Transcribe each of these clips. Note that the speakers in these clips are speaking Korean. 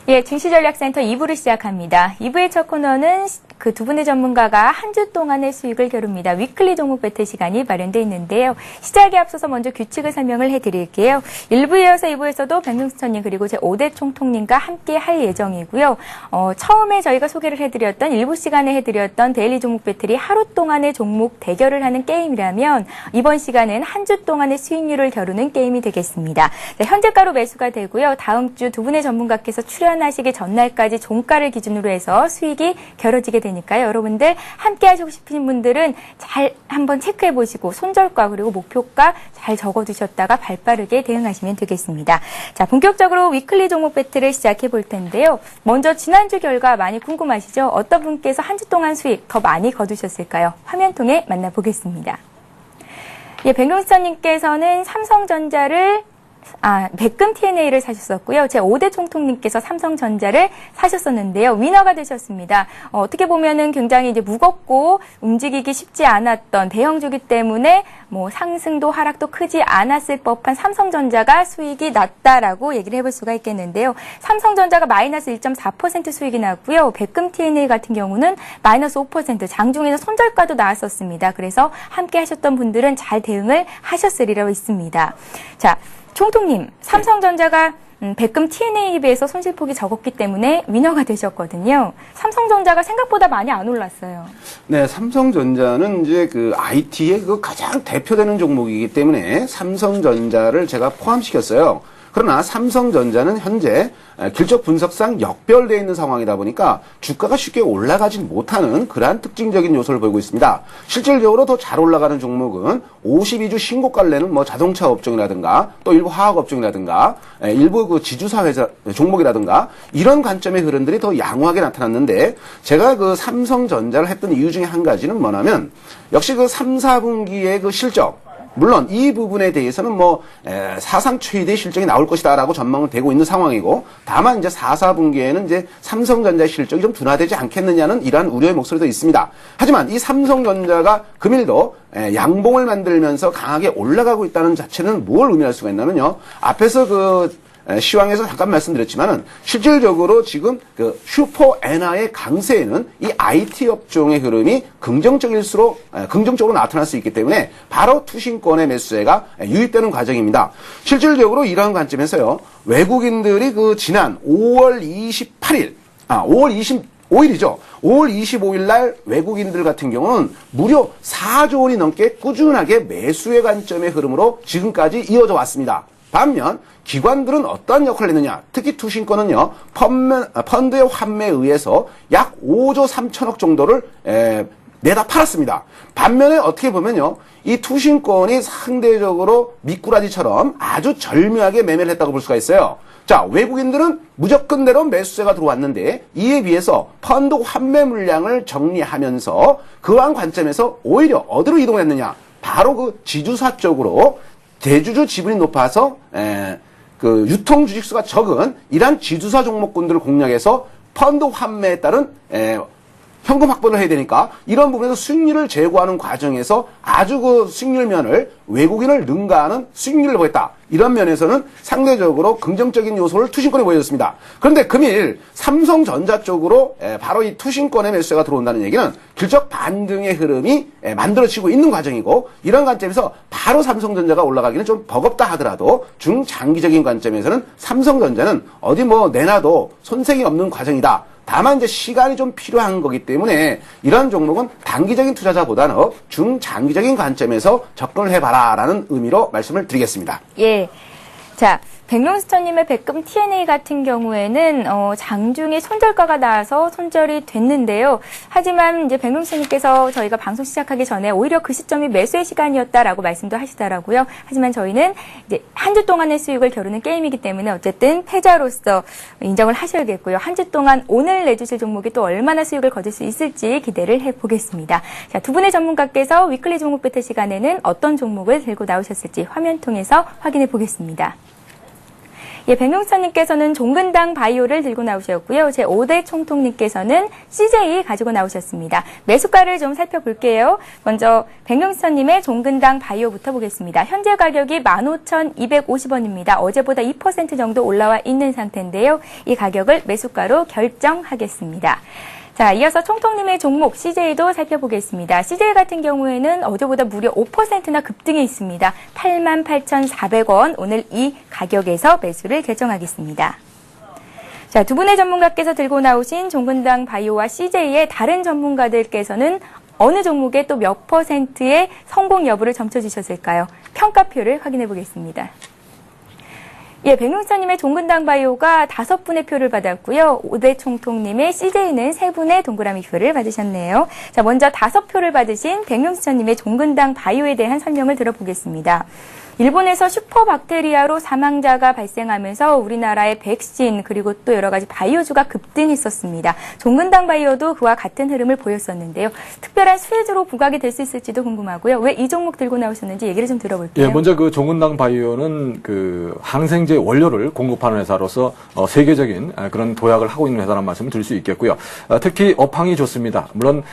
예, 증시전략센터 2부를 시작합니다. 2부의 첫 코너는 그 두 분의 전문가가 한 주 동안의 수익을 겨룹니다. 위클리 종목 배틀 시간이 마련되어 있는데요. 시작에 앞서서 먼저 규칙을 설명을 해드릴게요. 1부에 이어서 2부에서도 백명수천님 그리고 제 5대 총통님과 함께 할 예정이고요. 처음에 저희가 소개를 해드렸던 1부 시간에 해드렸던 데일리 종목 배틀이 하루 동안의 종목 대결을 하는 게임이라면 이번 시간은 한 주 동안의 수익률을 겨루는 게임이 되겠습니다. 네, 현재가로 매수가 되고요. 다음 주 두 분의 전문가께서 출연하시기 전날까지 종가를 기준으로 해서 수익이 겨뤄지게 되니까요. 여러분들 함께 하시고 싶으신 분들은 잘 한번 체크해 보시고 손절가 그리고 목표가 잘 적어두셨다가 발빠르게 대응하시면 되겠습니다. 자, 본격적으로 위클리 종목 배틀을 시작해 볼 텐데요. 먼저 지난주 결과 많이 궁금하시죠? 어떤 분께서 한 주 동안 수익 더 많이 거두셨을까요? 화면 통해 만나보겠습니다. 예, 백룡스터님께서는 삼성전자를 백금 TNA를 사셨었고요. 제 5대 총통님께서 삼성전자를 사셨었는데요. 위너가 되셨습니다. 어떻게 보면은 굉장히 이제 무겁고 움직이기 쉽지 않았던 대형주기 때문에 뭐 상승도 하락도 크지 않았을 법한 삼성전자가 수익이 났다라고 얘기를 해볼 수가 있겠는데요. 삼성전자가 마이너스 1.4% 수익이 났고요. 백금 TNA 같은 경우는 마이너스 5% 장중에는 손절가도 나왔었습니다. 그래서 함께 하셨던 분들은 잘 대응을 하셨으리라고 있습니다. 자, 총통님, 삼성전자가 백금 TNA에 비해서 손실폭이 적었기 때문에 위너가 되셨거든요. 삼성전자가 생각보다 많이 안 올랐어요. 네, 삼성전자는 이제 그 IT의 그 가장 대표되는 종목이기 때문에 삼성전자를 제가 포함시켰어요. 그러나 삼성전자는 현재 길적 분석상 역별되어 있는 상황이다 보니까 주가가 쉽게 올라가진 못하는 그러한 특징적인 요소를 보이고 있습니다. 실질적으로 더 잘 올라가는 종목은 52주 신고가를 내는 뭐 자동차 업종이라든가 또 일부 화학 업종이라든가 일부 그 지주사 회사 종목이라든가 이런 관점의 흐름들이 더 양호하게 나타났는데 제가 그 삼성전자를 했던 이유 중에 한 가지는 뭐냐면 역시 그 3, 4분기의 그 실적 물론 이 부분에 대해서는 뭐 사상 최대의 실적이 나올 것이다라고 전망을 되고 있는 상황이고 다만 이제 4, 4분기에는 이제 삼성전자의 실적이 좀 둔화되지 않겠느냐는 이러한 우려의 목소리도 있습니다. 하지만 이 삼성전자가 금일도 양봉을 만들면서 강하게 올라가고 있다는 자체는 뭘 의미할 수가 있냐면요. 앞에서 그 시황에서 잠깐 말씀드렸지만은 실질적으로 지금 그 슈퍼 엔화의 강세에는 이 IT 업종의 흐름이 긍정적으로 나타날 수 있기 때문에 바로 투신권의 매수세가 유입되는 과정입니다. 실질적으로 이러한 관점에서요. 외국인들이 그 지난 5월 25일이죠. 5월 25일 날 외국인들 같은 경우는 무려 4조 원이 넘게 꾸준하게 매수의 관점의 흐름으로 지금까지 이어져 왔습니다. 반면 기관들은 어떠한 역할을 했느냐. 특히 투신권은요. 펀드의 환매에 의해서 약 5조 3천억 정도를 내다 팔았습니다. 반면에 어떻게 보면요. 이 투신권이 상대적으로 미꾸라지처럼 아주 절묘하게 매매를 했다고 볼 수가 있어요. 자, 외국인들은 무조건대로 매수세가 들어왔는데 이에 비해서 펀드 환매 물량을 정리하면서 그러한 관점에서 오히려 어디로 이동했느냐. 바로 그 지주사 쪽으로 대주주 지분이 높아서 그 유통 주식수가 적은 이러한 지주사 종목군들을 공략해서 펀드 환매에 따른 현금 확보를 해야 되니까 이런 부분에서 수익률을 제고하는 과정에서 아주 그 수익률면을 외국인을 능가하는 수익률을 보였다. 이런 면에서는 상대적으로 긍정적인 요소를 투신권에 보여줬습니다. 그런데 금일 삼성전자 쪽으로 바로 이 투신권의 매수세가 들어온다는 얘기는 길적 반등의 흐름이 만들어지고 있는 과정이고 이런 관점에서 바로 삼성전자가 올라가기는 좀 버겁다 하더라도 중장기적인 관점에서는 삼성전자는 어디 뭐 내놔도 손색이 없는 과정이다. 다만 이제 시간이 좀 필요한 거기 때문에 이런 종목은 단기적인 투자자보다는 중장기적인 관점에서 접근을 해봐라라는 의미로 말씀을 드리겠습니다. 예. 자, 백룡스터님의 백금 TNA 같은 경우에는 장중에 손절가가 나와서 손절이 됐는데요. 하지만 이제 백룡스터님께서 저희가 방송 시작하기 전에 오히려 그 시점이 매수의 시간이었다라고 말씀도 하시더라고요. 하지만 저희는 이제 한 주 동안의 수익을 겨루는 게임이기 때문에 어쨌든 패자로서 인정을 하셔야겠고요. 한 주 동안 오늘 내주실 종목이 또 얼마나 수익을 거둘 수 있을지 기대를 해보겠습니다. 자, 두 분의 전문가께서 위클리 종목 배틀 시간에는 어떤 종목을 들고 나오셨을지 화면 통해서 확인해 보겠습니다. 예, 백용선님께서는 종근당 바이오를 들고 나오셨고요. 제5대 총통님께서는 CJ 가지고 나오셨습니다. 매수가를 좀 살펴볼게요. 먼저 백용선님의 종근당 바이오부터 보겠습니다. 현재 가격이 15,250원입니다. 어제보다 2% 정도 올라와 있는 상태인데요. 이 가격을 매수가로 결정하겠습니다. 자, 이어서 총통님의 종목 CJ도 살펴보겠습니다. CJ 같은 경우에는 어제보다 무려 5%나 급등해 있습니다. 88,400원. 오늘 이 가격에서 매수를 결정하겠습니다. 자, 두 분의 전문가께서 들고 나오신 종근당 바이오와 CJ의 다른 전문가들께서는 어느 종목에 또 몇 %의 성공 여부를 점쳐주셨을까요? 평가표를 확인해 보겠습니다. 예, 백용사님의 종근당 바이오가 5분의 표를 받았고요. 5대 총통님의 CJ는 3분의 동그라미 표를 받으셨네요. 자, 먼저 5표를 받으신 백용수천님의 종근당 바이오에 대한 설명을 들어보겠습니다. 일본에서 슈퍼박테리아로 사망자가 발생하면서 우리나라의 백신 그리고 또 여러 가지 바이오주가 급등했었습니다. 종근당 바이오도 그와 같은 흐름을 보였었는데요. 특별한 수혜주로 부각이 될 수 있을지도 궁금하고요. 왜 이 종목 들고 나오셨는지 얘기를 좀 들어볼게요. 예, 먼저 그 종근당 바이오는 그 항생제 원료를 공급하는 회사로서 세계적인 그런 도약을 하고 있는 회사라는 말씀을 드릴 수 있겠고요. 특히 업황이 좋습니다. 물론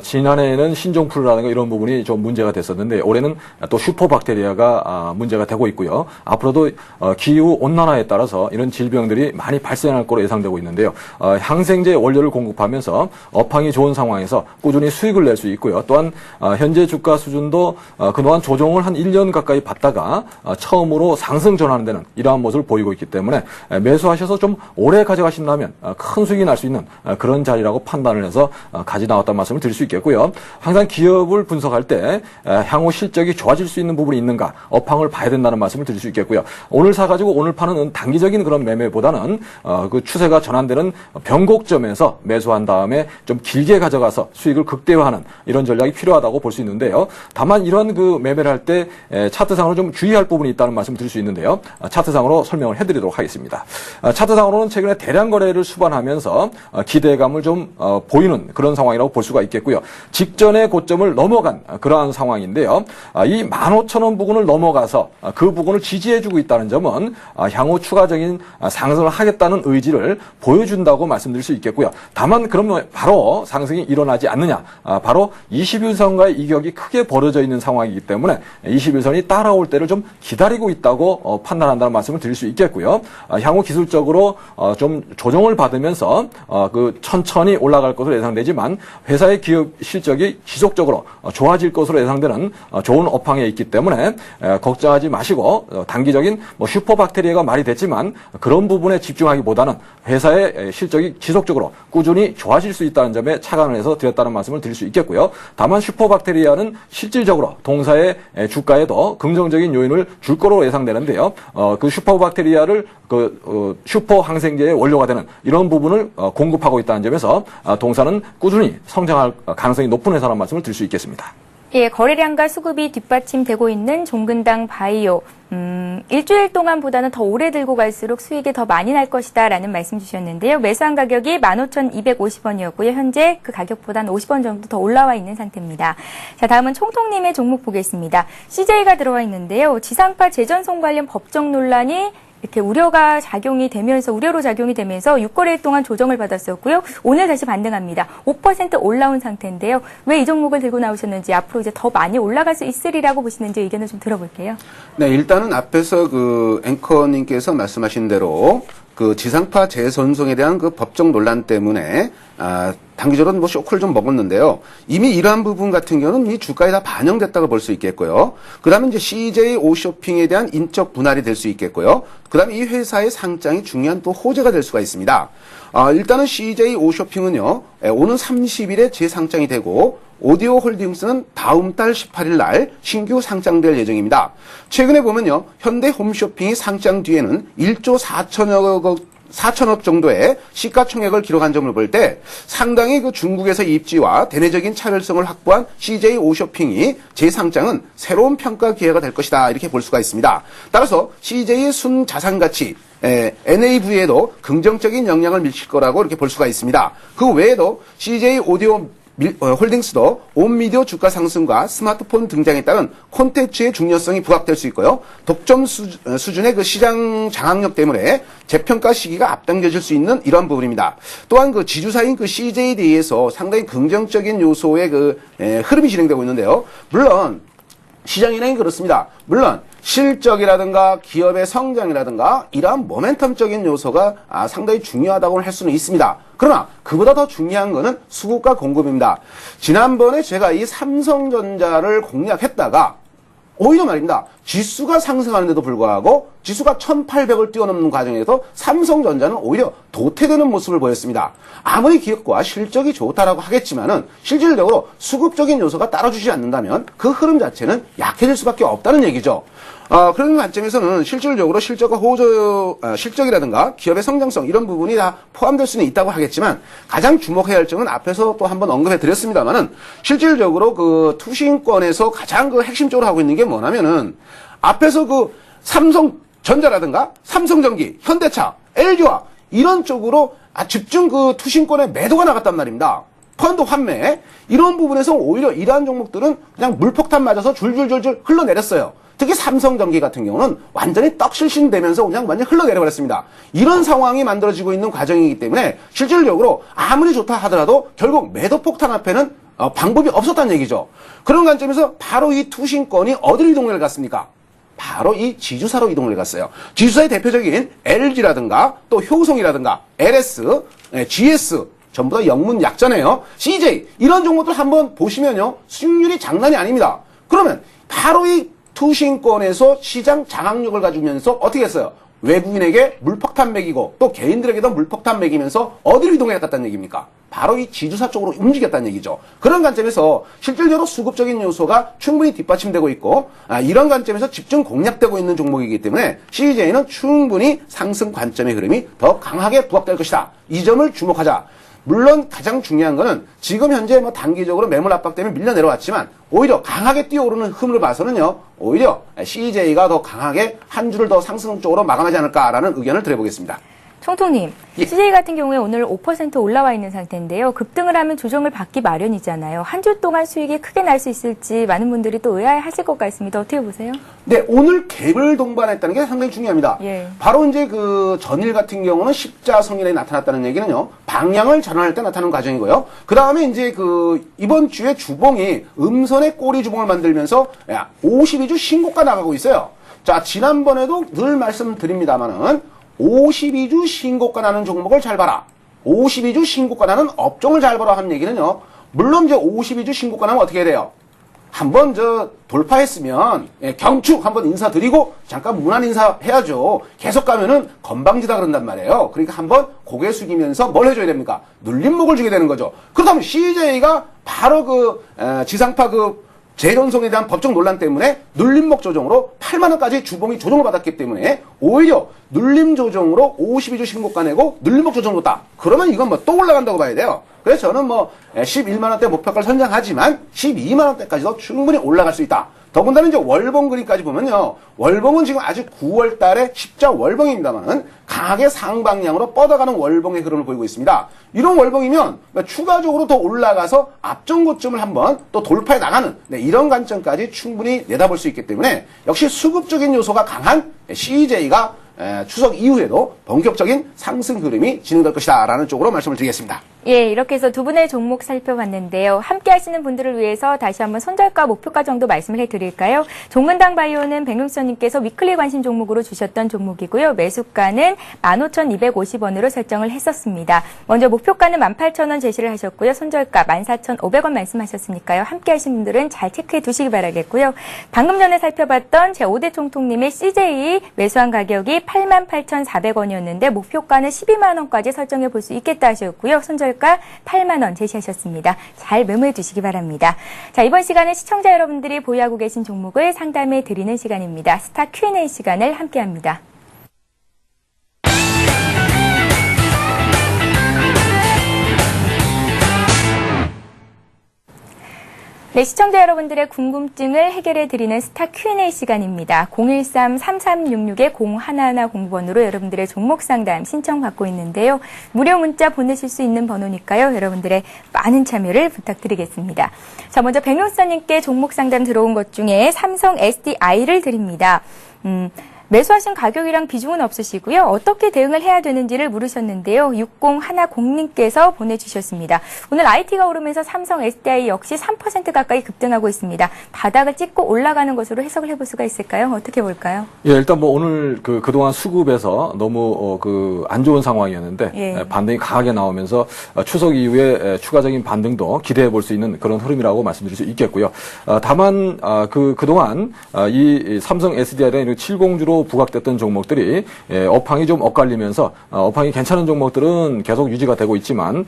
지난해에는 신종플루라든가 이런 부분이 좀 문제가 됐었는데 올해는 또 슈퍼박테리아가 문제가 되고 있고요. 앞으로도 기후 온난화에 따라서 이런 질병들이 많이 발생할 거로 예상되고 있는데요. 항생제 원료를 공급하면서 업황이 좋은 상황에서 꾸준히 수익을 낼 수 있고요. 또한 현재 주가 수준도 그동안 조정을 한 1년 가까이 받다가 처음으로 상승 전환되는 이러한 모습을 보이고 있기 때문에 매수하셔서 좀 오래 가져가신다면 큰 수익이 날 수 있는 그런 자리라고 판단을 해서 가지 나왔다는 말씀을 드릴 수 있겠고요. 항상 기업을 분석할 때 향후 실적이 좋아질 수 있는 부분이 있는가 업황을 봐야 된다는 말씀을 드릴 수 있겠고요. 오늘 사가지고 오늘 파는 단기적인 그런 매매보다는 그 추세가 전환되는 변곡점에서 매수한 다음에 좀 길게 가져가서 수익을 극대화하는 이런 전략이 필요하다고 볼 수 있는데요. 다만 이런 그 매매를 할 때 차트상으로 좀 주의할 부분이 있다는 말씀을 드릴 수 있는데요. 차트상으로 설명을 해드리도록 하겠습니다. 차트상으로는 최근에 대량 거래를 수반하면서 기대감을 좀 보이는 그런 상황이라고 볼 수가 있겠고요. 직전의 고점을 넘어간 그러한 상황인데요. 이 15,000원 부근을 넘어가서 그 부분을 지지해주고 있다는 점은 향후 추가적인 상승을 하겠다는 의지를 보여준다고 말씀드릴 수 있겠고요. 다만 그러면 바로 상승이 일어나지 않느냐. 바로 21선과의 이격이 크게 벌어져 있는 상황이기 때문에 21선이 따라올 때를 좀 기다리고 있다고 판단한다는 말씀을 드릴 수 있겠고요. 향후 기술적으로 좀 조정을 받으면서 그 천천히 올라갈 것으로 예상되지만 회사의 기업 실적이 지속적으로 좋아질 것으로 예상되는 좋은 업황에 있기 때문에 걱정하지 마시고 단기적인 슈퍼박테리아가 말이 됐지만 그런 부분에 집중하기보다는 회사의 실적이 지속적으로 꾸준히 좋아질 수 있다는 점에 착안을 해서 드렸다는 말씀을 드릴 수 있겠고요. 다만 슈퍼박테리아는 실질적으로 동사의 주가에도 긍정적인 요인을 줄 거로 예상되는데요. 그 슈퍼박테리아를 슈퍼 항생제의 원료가 되는 이런 부분을 공급하고 있다는 점에서 동사는 꾸준히 성장할 가능성이 높은 회사라는 말씀을 드릴 수 있겠습니다. 예, 거래량과 수급이 뒷받침되고 있는 종근당 바이오. 일주일 동안보다는 더 오래 들고 갈수록 수익이 더 많이 날 것이다 라는 말씀 주셨는데요. 매수한 가격이 15,250원이었고요. 현재 그 가격보다는 50원 정도 더 올라와 있는 상태입니다. 자, 다음은 총통님의 종목 보겠습니다. CJ가 들어와 있는데요. 지상파 재전송 관련 법적 논란이 이렇게 우려로 작용이 되면서 6거래일 동안 조정을 받았었고요. 오늘 다시 반등합니다. 5% 올라온 상태인데요. 왜 이 종목을 들고 나오셨는지 앞으로 이제 더 많이 올라갈 수 있으리라고 보시는지 의견을 좀 들어볼게요. 네, 일단은 앞에서 그 앵커님께서 말씀하신 대로 그 지상파 재전송에 대한 그 법적 논란 때문에 단기적으로 쇼크를 좀 먹었는데요. 이미 이러한 부분 같은 경우는 이미 주가에 다 반영됐다고 볼 수 있겠고요. 그 다음에 이제 CJ 오쇼핑에 대한 인적 분할이 될 수 있겠고요. 그 다음에 이 회사의 상장이 중요한 또 호재가 될 수가 있습니다. 일단은 CJ 오쇼핑은요, 오는 30일에 재상장이 되고, 오디오 홀딩스는 다음 달 18일 날 신규 상장될 예정입니다. 최근에 보면요, 현대 홈쇼핑이 상장 뒤에는 1조 4천억 정도의 시가총액을 기록한 점을 볼 때 상당히 그 중국에서 입지와 대내적인 차별성을 확보한 CJ 오쇼핑이 재상장은 새로운 평가 기회가 될 것이다 이렇게 볼 수가 있습니다. 따라서 CJ의 순자산가치 NAV에도 긍정적인 영향을 미칠 거라고 이렇게 볼 수가 있습니다. 그 외에도 CJ 오디오 홀딩스도 온미디어 주가 상승과 스마트폰 등장에 따른 콘텐츠의 중요성이 부각될 수 있고요. 독점 수준의 그 시장 장악력 때문에 재평가 시기가 앞당겨질 수 있는 이러한 부분입니다. 또한 그 지주사인 그 CJD에서 상당히 긍정적인 요소의 그 흐름이 진행되고 있는데요. 물론 시장인행이 그렇습니다. 물론 실적이라든가 기업의 성장이라든가 이러한 모멘텀적인 요소가 상당히 중요하다고 할 수는 있습니다. 그러나 그보다 더 중요한 것은 수급과 공급입니다. 지난번에 제가 이 삼성전자를 공략했다가 오히려 말입니다. 지수가 상승하는데도 불구하고 지수가 1800을 뛰어넘는 과정에서 삼성전자는 오히려 도태되는 모습을 보였습니다. 아무리 기업과 실적이 좋다라고 하겠지만은 실질적으로 수급적인 요소가 따라주지 않는다면 그 흐름 자체는 약해질 수밖에 없다는 얘기죠. 그런 관점에서는 실질적으로 실적이라든가 기업의 성장성 이런 부분이 다 포함될 수는 있다고 하겠지만 가장 주목해야 할 점은 앞에서 또 한번 언급해 드렸습니다만은 실질적으로 그 투신권에서 가장 그 핵심적으로 하고 있는 게 뭐냐면은 앞에서 그 삼성전자라든가 삼성전기, 현대차, LG화 이런 쪽으로 집중 그 투신권의 매도가 나갔단 말입니다. 펀드 환매 이런 부분에서 오히려 이러한 종목들은 그냥 물폭탄 맞아서 줄줄줄줄 흘러내렸어요. 특히 삼성전기 같은 경우는 완전히 떡실신되면서 그냥 완전히 흘러내려버렸습니다. 이런 상황이 만들어지고 있는 과정이기 때문에 실질적으로 아무리 좋다 하더라도 결국 매도 폭탄 앞에는 방법이 없었다는 얘기죠. 그런 관점에서 바로 이 투신권이 어디로 이동을 갔습니까? 바로 이 지주사로 이동을 갔어요. 지주사의 대표적인 LG라든가 또 효성이라든가 LS, GS 전부 다 영문 약자네요. CJ 이런 종목들 한번 보시면요. 수익률이 장난이 아닙니다. 그러면 바로 이 투신권에서 시장 장악력을 가지면서 어떻게 했어요? 외국인에게 물폭탄 매기고 또 개인들에게도 물폭탄 매기면서 어디로 이동해갔다는 얘기입니까? 바로 이 지주사 쪽으로 움직였다는 얘기죠. 그런 관점에서 실질적으로 수급적인 요소가 충분히 뒷받침되고 있고 이런 관점에서 집중 공략되고 있는 종목이기 때문에 CJ는 충분히 상승 관점의 흐름이 더 강하게 부각될 것이다. 이 점을 주목하자. 물론 가장 중요한 거는 지금 현재 뭐 단기적으로 매물 압박 때문에 밀려 내려왔지만 오히려 강하게 뛰어오르는 흐름을 봐서는요. 오히려 CJ가 더 강하게 한 줄을 더 상승 쪽으로 마감하지 않을까라는 의견을 드려보겠습니다. 총통님, 예. CJ 같은 경우에 오늘 5% 올라와 있는 상태인데요. 급등을 하면 조정을 받기 마련이잖아요. 한 주 동안 수익이 크게 날 수 있을지 많은 분들이 또 의아해하실 것 같습니다. 어떻게 보세요? 네, 오늘 갭을 동반했다는 게 상당히 중요합니다. 예. 바로 이제 그 전일 같은 경우는 십자성인에 나타났다는 얘기는요. 방향을 전환할 때 나타나는 과정이고요. 그 다음에 이제 그 이번 주에 주봉이 음선의 꼬리 주봉을 만들면서 52주 신고가 나가고 있어요. 자, 지난번에도 늘 말씀드립니다만은 52주 신고가 나는 종목을 잘 봐라. 52주 신고가 나는 업종을 잘 보라 하는 얘기는요. 물론 이제 52주 신고가 나면 어떻게 해야 돼요? 한번 돌파했으면 경축 한번 인사드리고 잠깐 문안 인사해야죠. 계속 가면은 건방지다 그런단 말이에요. 그러니까 한번 고개 숙이면서 뭘 해줘야 됩니까? 눌림목을 주게 되는 거죠. 그렇다면 CJ가 바로 지상파 재전송에 대한 법적 논란 때문에 눌림목 조정으로 8만 원까지 주봉이 조정을 받았기 때문에 오히려 눌림 조정으로 52주 신고가 내고 눌림목 조정 줬다. 그러면 이건 또 올라간다고 봐야 돼요. 그래서 저는 11만 원대 목표가를 선정하지만 12만 원대까지도 충분히 올라갈 수 있다. 더군다나 이제 월봉 그림까지 보면요. 월봉은 지금 아직 9월 달에 십자 월봉입니다만은 강하게 상방향으로 뻗어가는 월봉의 흐름을 보이고 있습니다. 이런 월봉이면 추가적으로 더 올라가서 앞전 고점을 한번 또 돌파해 나가는 이런 관점까지 충분히 내다볼 수 있기 때문에 역시 수급적인 요소가 강한 CJ가 추석 이후에도 본격적인 상승 흐름이 진행될 것이다 라는 쪽으로 말씀을 드리겠습니다. 예, 이렇게 해서 두 분의 종목 살펴봤는데요. 함께 하시는 분들을 위해서 다시 한번 손절가, 목표가 정도 말씀을 해드릴까요? 종근당 바이오는 백명수님께서 위클리 관심 종목으로 주셨던 종목이고요. 매수가는 15,250원으로 설정을 했었습니다. 먼저 목표가는 18,000원 제시를 하셨고요. 손절가 14,500원 말씀하셨으니까요. 함께 하신 분들은 잘 체크해 두시기 바라겠고요. 방금 전에 살펴봤던 제 5대 총통님의 CJ 매수한 가격이 88,400원이었는데 목표가는 12만 원까지 설정해 볼 수 있겠다 하셨고요. 손절가 8만 원 제시하셨습니다. 잘 메모해 두시기 바랍니다. 자, 이번 시간은 시청자 여러분들이 보유하고 계신 종목을 상담해 드리는 시간입니다. 스타 Q&A 시간을 함께합니다. 네, 시청자 여러분들의 궁금증을 해결해 드리는 스타 Q&A 시간입니다. 013-3366-0110번으로 여러분들의 종목 상담 신청받고 있는데요. 무료 문자 보내실 수 있는 번호니까요. 여러분들의 많은 참여를 부탁드리겠습니다. 자, 먼저 백용사님께 종목 상담 들어온 것 중에 삼성 SDI를 드립니다. 매수하신 가격이랑 비중은 없으시고요. 어떻게 대응을 해야 되는지를 물으셨는데요. 6010님께서 보내주셨습니다. 오늘 IT가 오르면서 삼성 SDI 역시 3% 가까이 급등하고 있습니다. 바닥을 찍고 올라가는 것으로 해석을 해볼 수가 있을까요? 어떻게 볼까요? 예, 일단 뭐 오늘 그동안 수급에서 너무 안 좋은 상황이었는데 예. 반등이 강하게 나오면서 추석 이후에 추가적인 반등도 기대해 볼 수 있는 그런 흐름이라고 말씀드릴 수 있겠고요. 다만 그동안 이 삼성 SDI나 70주로 부각됐던 종목들이 업황이 좀 엇갈리면서 업황이 괜찮은 종목들은 계속 유지가 되고 있지만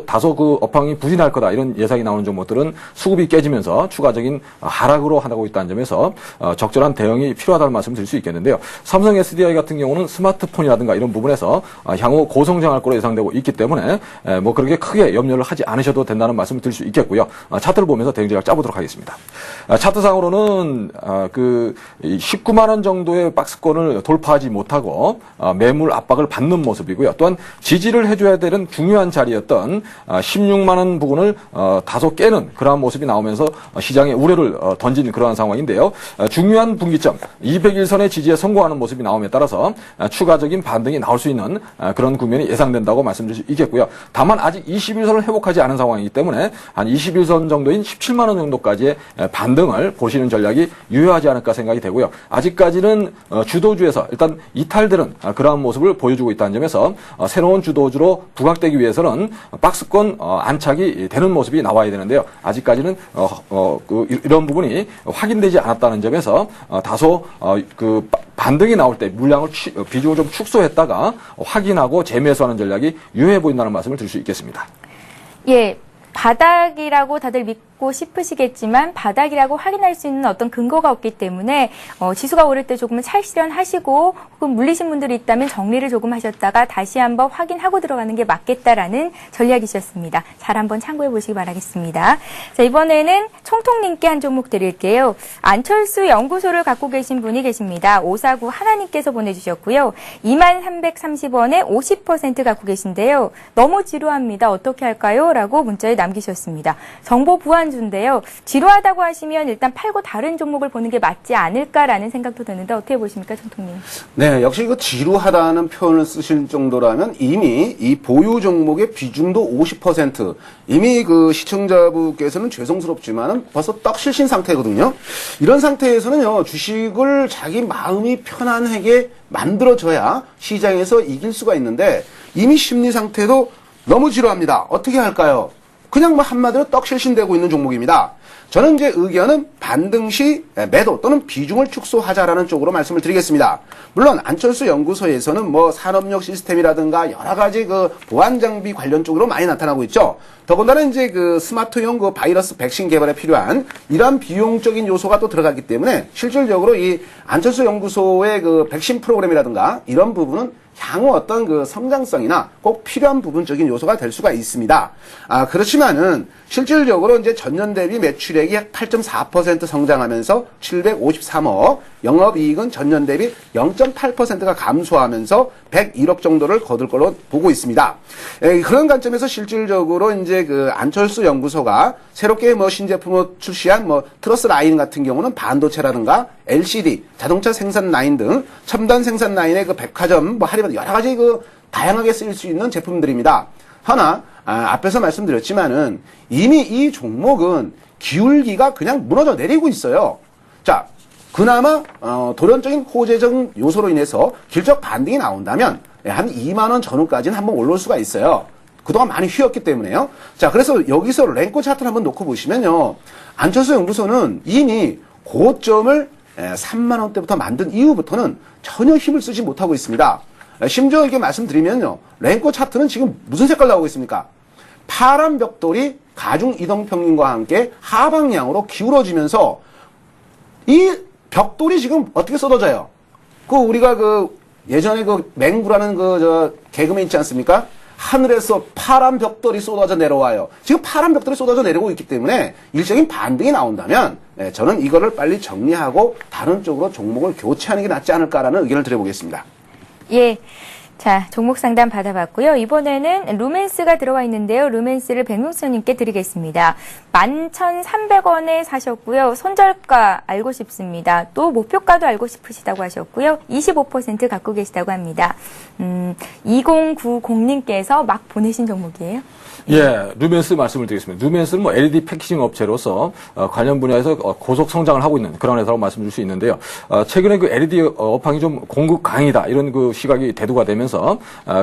다소 그 업황이 부진할 거다 이런 예상이 나오는 종목들은 수급이 깨지면서 추가적인 하락으로 하고 있다는 점에서 적절한 대응이 필요하다는 말씀을 드릴 수 있겠는데요. 삼성 SDI 같은 경우는 스마트폰이라든가 이런 부분에서 향후 고성장할 거로 예상되고 있기 때문에 뭐 그렇게 크게 염려를 하지 않으셔도 된다는 말씀을 드릴 수 있겠고요. 차트를 보면서 대응 전략 짜보도록 하겠습니다. 차트상으로는 그 19만 원 정도의 박스권을 돌파하지 못하고 매물 압박을 받는 모습이고요. 또한 지지를 해줘야 되는 중요한 자리였던 16만 원 부분을 다소 깨는 그러한 모습이 나오면서 시장에 우려를 던진 그러한 상황인데요. 중요한 분기점 200일선의 지지에 성공하는 모습이 나옴에 따라서 추가적인 반등이 나올 수 있는 그런 국면이 예상된다고 말씀드릴 수 있겠고요. 다만 아직 21선을 회복하지 않은 상황이기 때문에 한 21선 정도인 17만 원 정도까지의 반등을 보시는 전략이 유효하지 않을까 생각이 되고요. 아직까지는 주도주에서 일단 이탈되는 그러한 모습을 보여주고 있다는 점에서 새로운 주도주로 부각되기 위해서는 박스권 안착이 되는 모습이 나와야 되는데요. 아직까지는 이런 부분이 확인되지 않았다는 점에서 다소 그 반등이 나올 때 물량을 비중을 좀 축소했다가 확인하고 재매수하는 전략이 유효해 보인다는 말씀을 드릴 수 있겠습니다. 예. 바닥이라고 다들 믿고 싶으시겠지만 바닥이라고 확인할 수 있는 어떤 근거가 없기 때문에 지수가 오를 때 조금은 찰실현하시고 혹은 물리신 분들이 있다면 정리를 조금 하셨다가 다시 한번 확인하고 들어가는 게 맞겠다라는 전략이셨습니다. 잘 한번 참고해 보시기 바라겠습니다. 자, 이번에는 총통님께 한 종목 드릴게요. 안철수 연구소를 갖고 계신 분이 계십니다. 549 하나님께서 보내주셨고요. 2330원에 50% 갖고 계신데요. 너무 지루합니다. 어떻게 할까요? 라고 문자에 남기셨습니다. 정보 부안주인데요. 지루하다고 하시면 일단 팔고 다른 종목을 보는 게 맞지 않을까라는 생각도 드는데 어떻게 보십니까, 총통님? 네, 역시 그 지루하다는 표현을 쓰실 정도라면 이미 이 보유 종목의 비중도 50%, 이미 그 시청자분께서는 죄송스럽지만은 벌써 떡실신 상태거든요. 이런 상태에서는요, 주식을 자기 마음이 편안하게 만들어줘야 시장에서 이길 수가 있는데 이미 심리 상태도 너무 지루합니다. 어떻게 할까요? 그냥 뭐 한마디로 떡실신되고 있는 종목입니다. 저는 제 의견은 반등 시 매도 또는 비중을 축소하자라는 쪽으로 말씀을 드리겠습니다. 물론 안철수 연구소에서는 뭐 산업력 시스템이라든가 여러 가지 그 보안 장비 관련 쪽으로 많이 나타나고 있죠. 더군다나 이제 그 스마트형 그 바이러스 백신 개발에 필요한 이러한 비용적인 요소가 또 들어가기 때문에 실질적으로 이 안철수 연구소의 그 백신 프로그램이라든가 이런 부분은 향후 어떤 그 성장성이나 꼭 필요한 부분적인 요소가 될 수가 있습니다. 그렇지만은 실질적으로 이제 전년 대비 매출액이 8.4% 성장하면서 753억, 영업이익은 전년 대비 0.8%가 감소하면서 101억 정도를 거둘 걸로 보고 있습니다. 그런 관점에서 실질적으로 이제 그 안철수 연구소가 새롭게 뭐 신제품을 출시한 뭐 트러스 라인 같은 경우는 반도체라든가 LCD, 자동차 생산 라인 등 첨단 생산 라인의 그 백화점, 뭐 할인 여러 가지 그 다양하게 쓰일 수 있는 제품들입니다. 하나 앞에서 말씀드렸지만은 이미 이 종목은 기울기가 그냥 무너져 내리고 있어요. 자, 그나마 돌연적인 호재적 요소로 인해서 길적 반등이 나온다면 한 2만 원 전후까지는 한번 올라올 수가 있어요. 그동안 많이 휘었기 때문에요. 자, 그래서 여기서 랭커 차트를 한번 놓고 보시면요. 안철수 연구소는 이미 고점을 3만 원대부터 만든 이후부터는 전혀 힘을 쓰지 못하고 있습니다. 심지어 이렇게 말씀드리면요. 랭커 차트는 지금 무슨 색깔 나오고 있습니까? 파란 벽돌이 가중 이동평균과 함께 하방향으로 기울어지면서 이 벽돌이 지금 어떻게 쏟아져요? 우리가 예전에 맹구라는 개그맨 있지 않습니까? 하늘에서 파란 벽돌이 쏟아져 내려와요. 지금 파란 벽돌이 쏟아져 내려오고 있기 때문에 일적인 반등이 나온다면 저는 이거를 빨리 정리하고 다른 쪽으로 종목을 교체하는 게 낫지 않을까라는 의견을 드려보겠습니다. 예. 자, 종목 상담 받아봤고요. 이번에는 루멘스가 들어와 있는데요. 루멘스를 백문서님께 드리겠습니다. 11,300원에 사셨고요. 손절가 알고 싶습니다. 또 목표가도 알고 싶으시다고 하셨고요. 25% 갖고 계시다고 합니다. 2090님께서 막 보내신 종목이에요. 예, 루멘스 말씀을 드리겠습니다. 루멘스는 뭐 LED 패키징 업체로서 관련 분야에서 고속 성장을 하고 있는 그런 회사라고 말씀드릴 수 있는데요. 최근에 그 LED 업황이 좀 공급 강이다 이런 그 시각이 대두가 되면서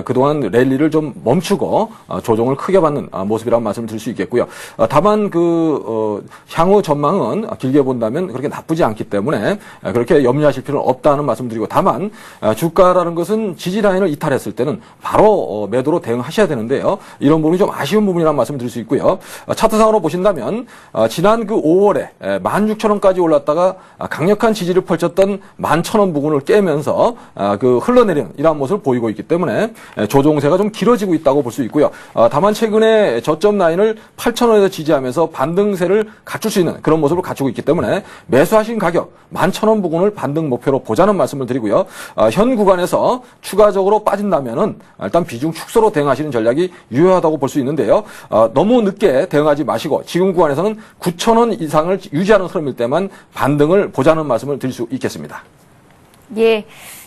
그동안 랠리를 좀 멈추고 조정을 크게 받는 모습이라고 말씀을 드릴 수 있겠고요. 다만 그 향후 전망은 길게 본다면 그렇게 나쁘지 않기 때문에 그렇게 염려하실 필요는 없다는 말씀드리고, 다만 주가라는 것은 지지 라인을 이탈했을 때는 바로 매도로 대응하셔야 되는데요. 이런 부분이 좀 아쉬운 부분이라는 말씀을 드릴 수 있고요. 차트상으로 보신다면 지난 그 5월에 16,000원까지 올랐다가 강력한 지지를 펼쳤던 11,000원 부근을 깨면서 그 흘러내리는 이러한 모습을 보이고 있기 때문에 조정세가 좀 길어지고 있다고 볼 수 있고요. 다만 최근에 저점 라인을 8,000원에서 지지하면서 반등세를 갖출 수 있는 그런 모습을 갖추고 있기 때문에 매수하신 가격 11,000원 부근을 반등 목표로 보자는 말씀을 드리고요. 현 구간에서 추가적으로 빠진다면은 일단 비중 축소로 대응하시는 전략이 유효하다고 볼 수 있는데요. 너무 늦게 대응하지 마시고 지금 구간에서는 9,000원 이상을 유지하는 흐름일 때만 반등을 보자는 말씀을 드릴 수 있겠습니다. 예.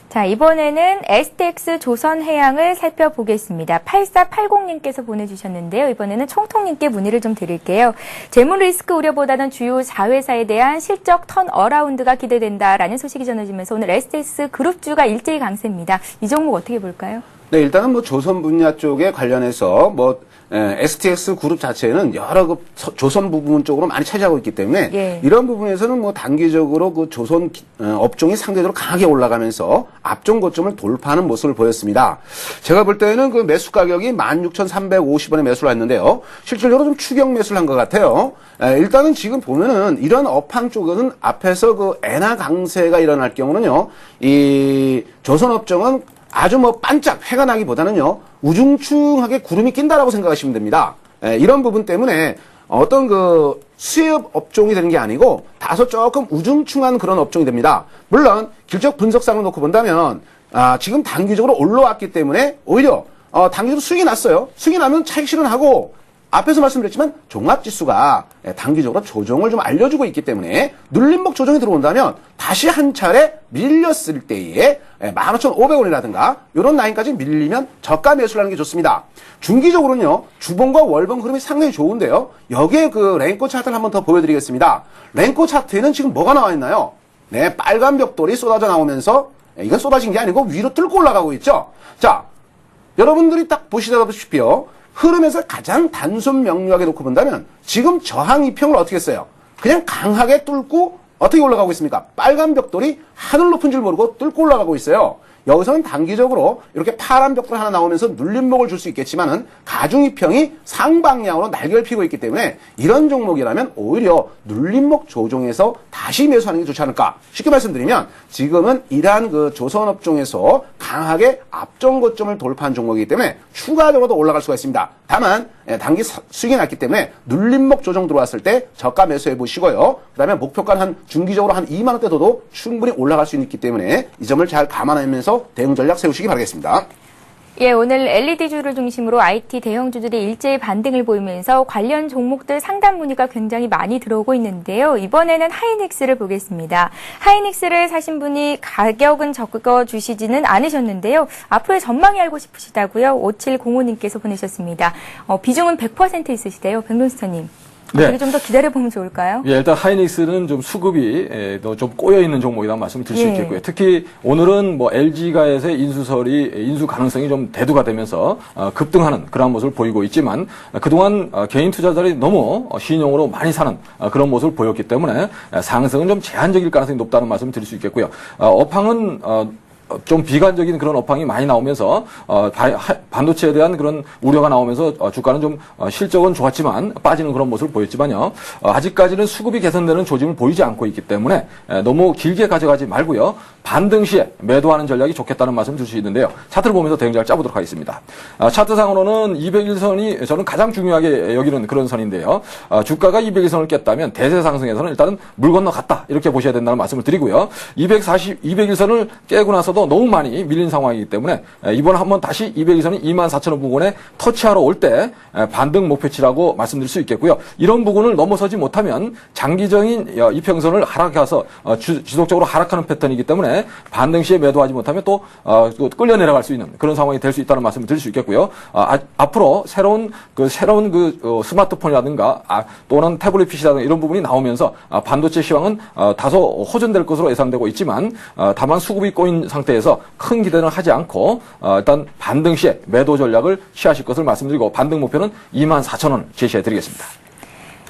자, 이번에는 STX 조선해양을 살펴보겠습니다. 8480님께서 보내주셨는데요. 이번에는 총통님께 문의를 좀 드릴게요. 재무 리스크 우려보다는 주요 자회사에 대한 실적 턴 어라운드가 기대된다라는 소식이 전해지면서 오늘 STX 그룹주가 일제히 강세입니다. 이 종목 어떻게 볼까요? 네, 일단은 뭐 조선 분야 쪽에 관련해서 STX 그룹 자체는 여러 그 조선 부분 쪽으로 많이 차지하고 있기 때문에 예. 이런 부분에서는 뭐 단기적으로 그 조선 업종이 상대적으로 강하게 올라가면서 앞종 고점을 돌파하는 모습을 보였습니다. 제가 볼 때는 그 매수 가격이 16,350원에 매수를 했는데요. 실질적으로 좀 추격 매수를 한 것 같아요. 일단은 지금 보면은 이런 업황 쪽은 앞에서 그 엔화 강세가 일어날 경우는요, 이 조선 업종은 아주 뭐 반짝 해가 나기보다는요, 우중충하게 구름이 낀다라고 생각하시면 됩니다. 이런 부분 때문에 어떤 그 수혜업 업종이 되는 게 아니고 다소 조금 우중충한 그런 업종이 됩니다. 물론 길적 분석상을 놓고 본다면 지금 단기적으로 올라왔기 때문에 오히려 단기적으로 수익이 났어요. 수익이 나면 차익 실현하고, 앞에서 말씀드렸지만 종합지수가 단기적으로 조정을 좀 알려주고 있기 때문에 눌림목 조정이 들어온다면 다시 한 차례 밀렸을 때에 15,500원이라든가 이런 라인까지 밀리면 저가 매수를 하는 게 좋습니다. 중기적으로는요, 주봉과 월봉 흐름이 상당히 좋은데요. 여기에 그 랭코 차트를 한번 더 보여드리겠습니다. 랭코 차트에는 지금 뭐가 나와 있나요? 네, 빨간 벽돌이 쏟아져 나오면서 이건 쏟아진 게 아니고 위로 뚫고 올라가고 있죠. 자, 여러분들이 딱 보시다시피요, 흐름에서 가장 단순 명료하게 놓고 본다면 지금 저항 이평을 어떻게 했어요? 그냥 강하게 뚫고 어떻게 올라가고 있습니까? 빨간 벽돌이 하늘 높은 줄 모르고 뚫고 올라가고 있어요. 여기서는 단기적으로 이렇게 파란 벽돌 하나 나오면서 눌림목을 줄 수 있겠지만은 가중이평이 상방향으로 날개를 피고 있기 때문에 이런 종목이라면 오히려 눌림목 조정에서 다시 매수하는 게 좋지 않을까. 쉽게 말씀드리면 지금은 이러한 그 조선업종에서 강하게 앞전 고점을 돌파한 종목이기 때문에 추가적으로도 올라갈 수가 있습니다. 다만 단기 수익이 났기 때문에 눌림목 조정 들어왔을 때 저가 매수해 보시고요. 그다음에 목표가는 한 중기적으로 한 2만 원대도 충분히 올라갈 수 있기 때문에 이 점을 잘 감안하면서 대응 전략 세우시기 바라겠습니다. 예, 오늘 LED주를 중심으로 IT 대형주들이 일제히 반등을 보이면서 관련 종목들 상담 문의가 굉장히 많이 들어오고 있는데요. 이번에는 하이닉스를 보겠습니다. 하이닉스를 사신 분이 가격은 적어주시지는 않으셨는데요. 앞으로의 전망이 알고 싶으시다고요. 5705님께서 보내셨습니다. 비중은 100% 있으시대요. 백론스터님. 네. 좀 더 기다려보면 좋을까요? 예, 일단 하이닉스는 좀 수급이 좀 꼬여있는 종목이라는 말씀을 드릴 수 있겠고요. 특히 오늘은 뭐 LG가에서의 인수 가능성이 좀 대두가 되면서 급등하는 그런 모습을 보이고 있지만 그동안 개인 투자자들이 너무 신용으로 많이 사는 그런 모습을 보였기 때문에 상승은 좀 제한적일 가능성이 높다는 말씀을 드릴 수 있겠고요. 업황은 좀 비관적인 그런 업황이 많이 나오면서 반도체에 대한 그런 우려가 나오면서 주가는 좀 실적은 좋았지만 빠지는 그런 모습을 보였지만요. 아직까지는 수급이 개선되는 조짐을 보이지 않고 있기 때문에 너무 길게 가져가지 말고요. 반등 시에 매도하는 전략이 좋겠다는 말씀을 드릴 수 있는데요. 차트를 보면서 대응자를 짜보도록 하겠습니다. 차트상으로는 201선이 저는 가장 중요하게 여기는 그런 선인데요. 주가가 201선을 깼다면 대세 상승에서는 일단은 물 건너갔다 이렇게 보셔야 된다는 말씀을 드리고요. 201선을 깨고 나서도 너무 많이 밀린 상황이기 때문에 이번 한번 다시 201선이 24,000원 부근에 터치하러 올 때 반등 목표치라고 말씀드릴 수 있겠고요. 이런 부분을 넘어서지 못하면 장기적인 이평선을 하락해서 지속적으로 하락하는 패턴이기 때문에 반등 시에 매도하지 못하면 또 끌려 내려갈 수 있는 그런 상황이 될 수 있다는 말씀을 드릴 수 있겠고요. 앞으로 새로운 스마트폰이라든가 또는 태블릿 PC라든가 이런 부분이 나오면서 반도체 시황은 다소 호전될 것으로 예상되고 있지만 다만 수급이 꼬인 상태에서 큰 기대는 하지 않고 일단 반등 시에 매도 전략을 취하실 것을 말씀드리고 반등 목표는 24,000원 제시해 드리겠습니다.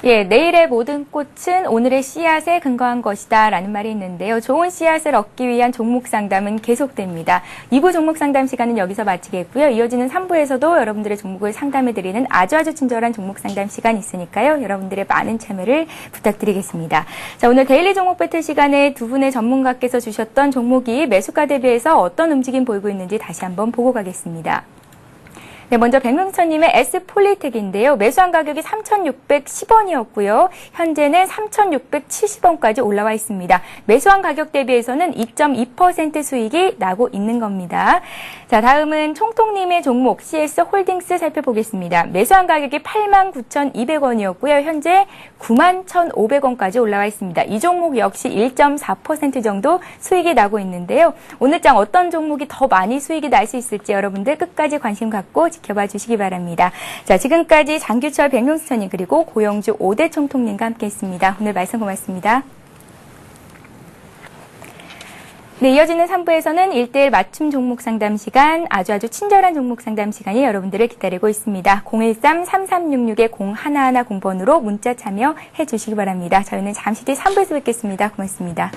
예, 내일의 모든 꽃은 오늘의 씨앗에 근거한 것이다 라는 말이 있는데요. 좋은 씨앗을 얻기 위한 종목 상담은 계속됩니다. 2부 종목 상담 시간은 여기서 마치겠고요. 이어지는 3부에서도 여러분들의 종목을 상담해드리는 아주 친절한 종목 상담 시간이 있으니까요. 여러분들의 많은 참여를 부탁드리겠습니다. 자, 오늘 데일리 종목 배틀 시간에 두 분의 전문가께서 주셨던 종목이 매수가 대비해서 어떤 움직임 보이고 있는지 다시 한번 보고 가겠습니다. 네, 먼저 백명천님의 S폴리텍인데요. 매수한 가격이 3,610원이었고요. 현재는 3,670원까지 올라와 있습니다. 매수한 가격 대비해서는 2.2% 수익이 나고 있는 겁니다. 자, 다음은 총통님의 종목 CS홀딩스 살펴보겠습니다. 매수한 가격이 89,200원이었고요. 현재 91,500원까지 올라와 있습니다. 이 종목 역시 1.4% 정도 수익이 나고 있는데요. 오늘장 어떤 종목이 더 많이 수익이 날 수 있을지 여러분들 끝까지 관심 갖고 지켜봐 주시기 바랍니다. 자, 지금까지 장규철 백명수천님 그리고 고영주 5대 총통님과 함께했습니다. 오늘 말씀 고맙습니다. 네, 이어지는 3부에서는 1대1 맞춤 종목 상담 시간, 아주 친절한 종목 상담 시간이 여러분들을 기다리고 있습니다. 013-3366-0110번으로 문자 참여해 주시기 바랍니다. 저희는 잠시 뒤 3부에서 뵙겠습니다. 고맙습니다.